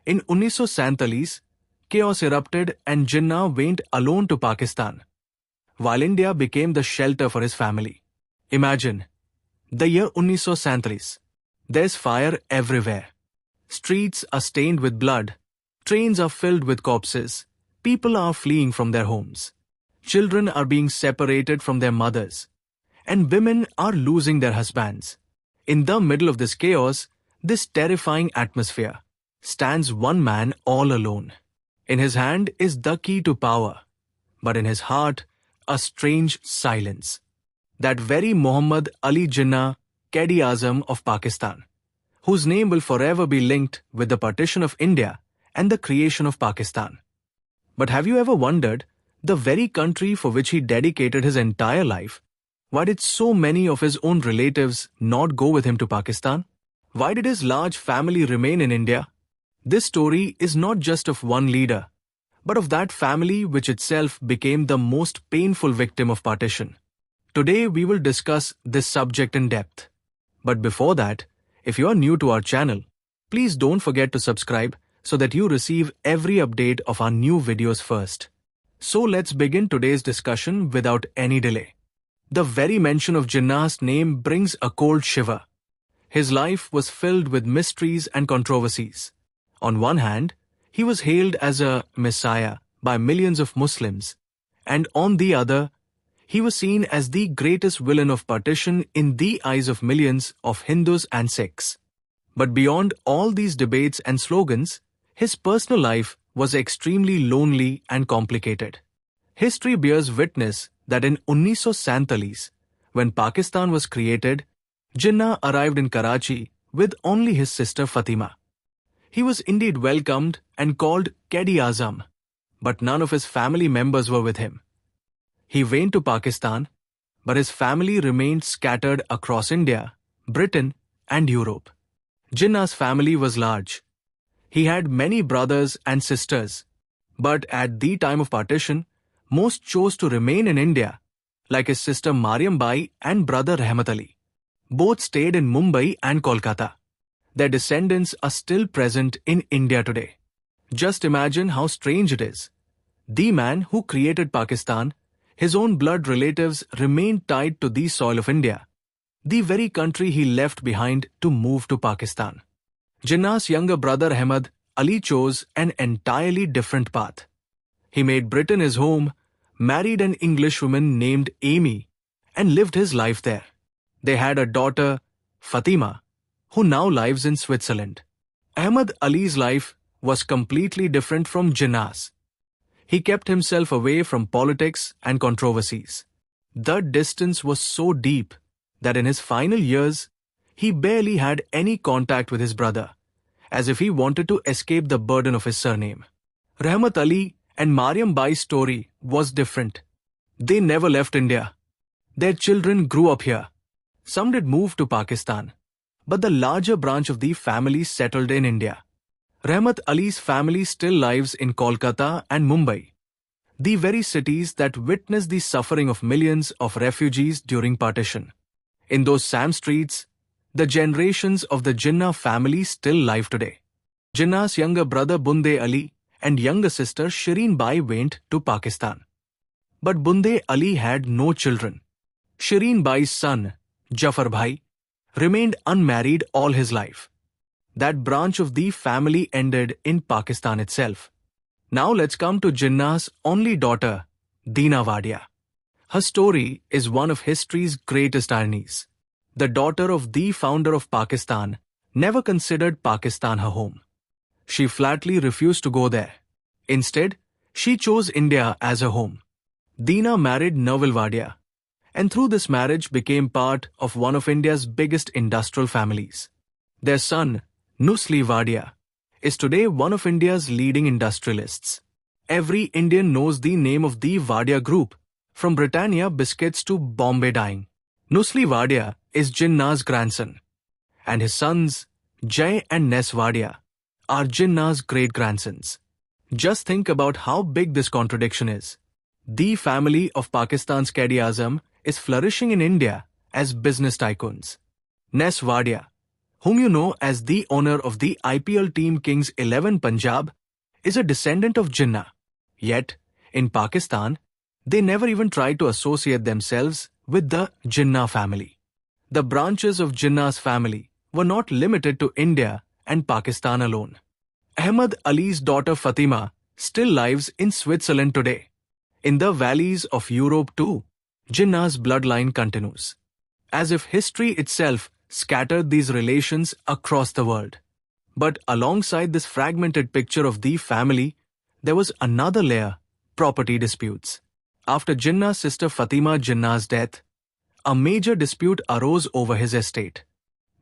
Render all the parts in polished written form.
In 1947, chaos erupted and Jinnah went alone to Pakistan, while India became the shelter for his family. Imagine, the year 1947. There's fire everywhere. Streets are stained with blood. Trains are filled with corpses. People are fleeing from their homes. Children are being separated from their mothers. And women are losing their husbands. In the middle of this chaos, this terrifying atmosphere, stands one man all alone. In his hand is the key to power, but in his heart, a strange silence. That very Muhammad Ali Jinnah, 𝐻𝐸𝐻𝐸𝐻 of Pakistan, whose name will forever be linked with the partition of India and the creation of Pakistan. But have you ever wondered, the very country for which he dedicated his entire life, why did so many of his own relatives not go with him to Pakistan? Why did his large family remain in India? This story is not just of one leader, but of that family which itself became the most painful victim of partition. Today we will discuss this subject in depth. But before that, if you are new to our channel, please don't forget to subscribe so that you receive every update of our new videos first. So let's begin today's discussion without any delay. The very mention of Jinnah's name brings a cold shiver. His life was filled with mysteries and controversies. On one hand, he was hailed as a messiah by millions of Muslims, and on the other, he was seen as the greatest villain of partition in the eyes of millions of Hindus and Sikhs. But beyond all these debates and slogans, his personal life was extremely lonely and complicated. History bears witness that in 1947, when Pakistan was created, Jinnah arrived in Karachi with only his sister Fatima. He was indeed welcomed and called 𝐻𝐸𝐻𝐸𝐻, but none of his family members were with him. He went to Pakistan, but his family remained scattered across India, Britain, and Europe. Jinnah's family was large. He had many brothers and sisters, but at the time of partition, most chose to remain in India, like his sister Mariam Bai and brother Rahmat Ali. Both stayed in Mumbai and Kolkata. Their descendants are still present in India today. Just imagine how strange it is. The man who created Pakistan, his own blood relatives remained tied to the soil of India, the very country he left behind to move to Pakistan. Jinnah's younger brother Ahmad Ali chose an entirely different path. He made Britain his home, married an Englishwoman named Amy, and lived his life there. They had a daughter, Fatima, who now lives in Switzerland. Ahmad Ali's life was completely different from Jinnah's. He kept himself away from politics and controversies. The distance was so deep that in his final years, he barely had any contact with his brother, as if he wanted to escape the burden of his surname. Rahmat Ali and Mariam Bai's story was different. They never left India. Their children grew up here. Some did move to Pakistan, but the larger branch of the family settled in India. Rahmat Ali's family still lives in Kolkata and Mumbai, the very cities that witnessed the suffering of millions of refugees during partition. In those same streets, the generations of the Jinnah family still live today. Jinnah's younger brother Bunde Ali and younger sister Shireen Bai went to Pakistan. But Bunde Ali had no children. Shireen Bai's son, Jafar Bhai, remained unmarried all his life. That branch of the family ended in Pakistan itself. Now let's come to Jinnah's only daughter, Dina Wadia. Her story is one of history's greatest ironies. The daughter of the founder of Pakistan never considered Pakistan her home. She flatly refused to go there. Instead, she chose India as her home. Dina married Nusli Wadia, and through this marriage became part of one of India's biggest industrial families. Their son, Nusli Wadia, is today one of India's leading industrialists. Every Indian knows the name of the Wadia Group, from Britannia biscuits to Bombay Dyeing. Nusli Wadia is Jinnah's grandson, and his sons, Jay and Ness Wadia, are Jinnah's great-grandsons. Just think about how big this contradiction is. The family of Pakistan's 𝐻𝐸𝐻𝐸𝐻 is flourishing in India as business tycoons. Ness Wadia, whom you know as the owner of the IPL team Kings 11 Punjab, is a descendant of Jinnah. Yet, in Pakistan, they never even tried to associate themselves with the Jinnah family. The branches of Jinnah's family were not limited to India and Pakistan alone. Ahmad Ali's daughter Fatima still lives in Switzerland today. In the valleys of Europe too, Jinnah's bloodline continues, as if history itself scattered these relations across the world. But alongside this fragmented picture of the family, there was another layer: property disputes. After Jinnah's sister Fatima Jinnah's death, a major dispute arose over his estate.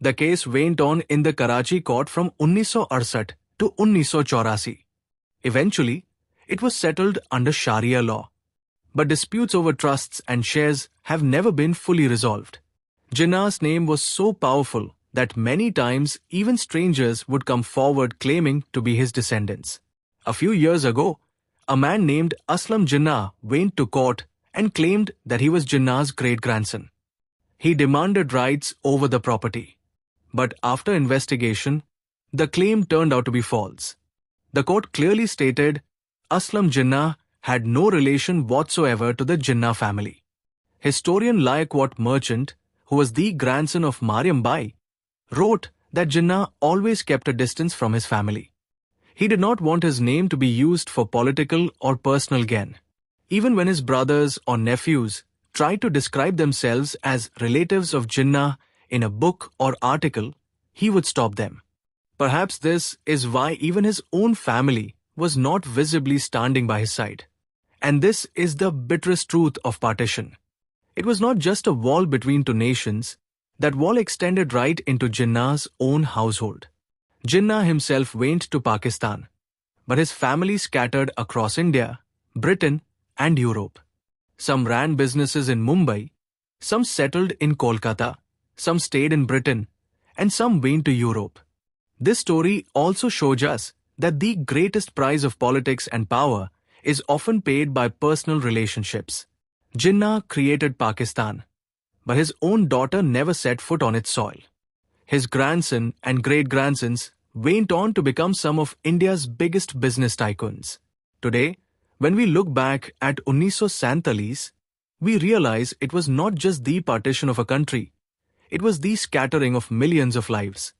The case went on in the Karachi court from 1968 to 1984. Eventually, it was settled under Sharia law. But disputes over trusts and shares have never been fully resolved. Jinnah's name was so powerful that many times even strangers would come forward claiming to be his descendants. A few years ago, a man named 𝐼𝐨𝐥𝐿 Jinnah went to court and claimed that he was Jinnah's great-grandson. He demanded rights over the property. But after investigation, the claim turned out to be false. The court clearly stated 𝐼𝐨𝐥𝐿 Jinnah had no relation whatsoever to the Jinnah family. Historian 𝐼𝐨𝐥𝐿 merchant, who was the grandson of Mariam Bai, wrote that Jinnah always kept a distance from his family. He did not want his name to be used for political or personal gain. Even when his brothers or nephews tried to describe themselves as relatives of Jinnah in a book or article, he would stop them. Perhaps this is why even his own family was not visibly standing by his side. And this is the bitterest truth of partition. It was not just a wall between two nations. That wall extended right into Jinnah's own household. Jinnah himself went to Pakistan, but his family scattered across India, Britain, and Europe. Some ran businesses in Mumbai, some settled in Kolkata, some stayed in Britain, and some went to Europe. This story also shows us that the greatest price of politics and power is often paid by personal relationships. Jinnah created Pakistan, but his own daughter never set foot on its soil. His grandson and great-grandsons went on to become some of India's biggest business tycoons. Today, when we look back at 1947, we realize it was not just the partition of a country, it was the scattering of millions of lives.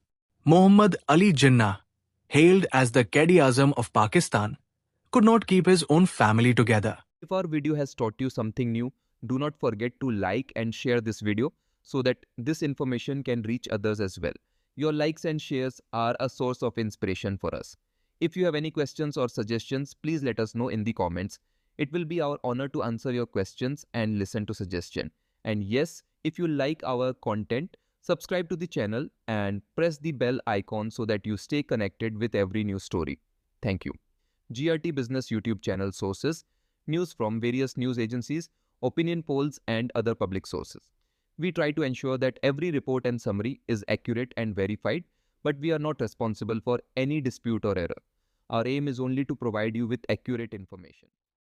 Muhammad Ali Jinnah, hailed as the Quaid-e-Azam of Pakistan, could not keep his own family together. If our video has taught you something new, do not forget to like and share this video so that this information can reach others as well. Your likes and shares are a source of inspiration for us. If you have any questions or suggestions, please let us know in the comments. It will be our honor to answer your questions and listen to suggestions. And yes, if you like our content, subscribe to the channel and press the bell icon so that you stay connected with every new story. Thank you. GRT Business YouTube channel sources: news from various news agencies, opinion polls, and other public sources. We try to ensure that every report and summary is accurate and verified, but we are not responsible for any dispute or error. Our aim is only to provide you with accurate information.